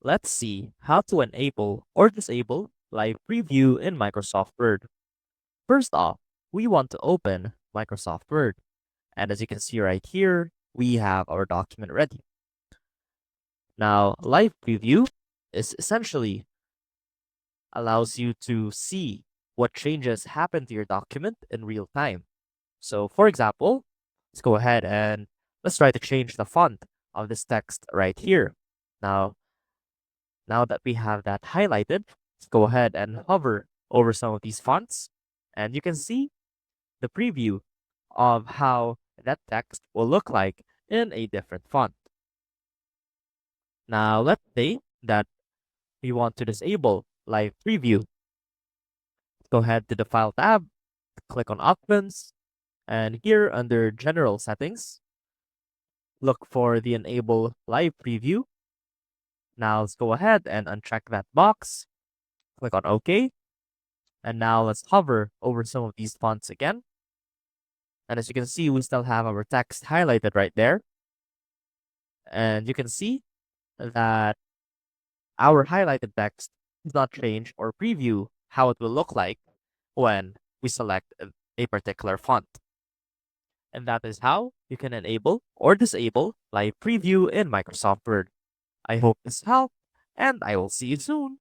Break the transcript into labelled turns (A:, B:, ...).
A: Let's see how to enable or disable live preview in Microsoft Word. First off, we want to open Microsoft Word. And as you can see right here, we have our document ready. Now, live preview is essentially allows you to see what changes happen to your document in real time. So for example, let's go ahead and let's try to change the font of this text right here. Now, now that we have that highlighted, let's go ahead and hover over some of these fonts, and you can see the preview of how that text will look like in a different font. Now, let's say that we want to disable live preview. Go ahead to the File tab, click on Options, and here under General Settings, look for the Enable Live Preview. Now let's go ahead and uncheck that box, click on OK, and now let's hover over some of these fonts again. And as you can see, we still have our text highlighted right there. And you can see that our highlighted text does not change or preview how it will look like when we select a particular font. And that is how you can enable or disable live preview in Microsoft Word. I hope this helped, and I will see you soon.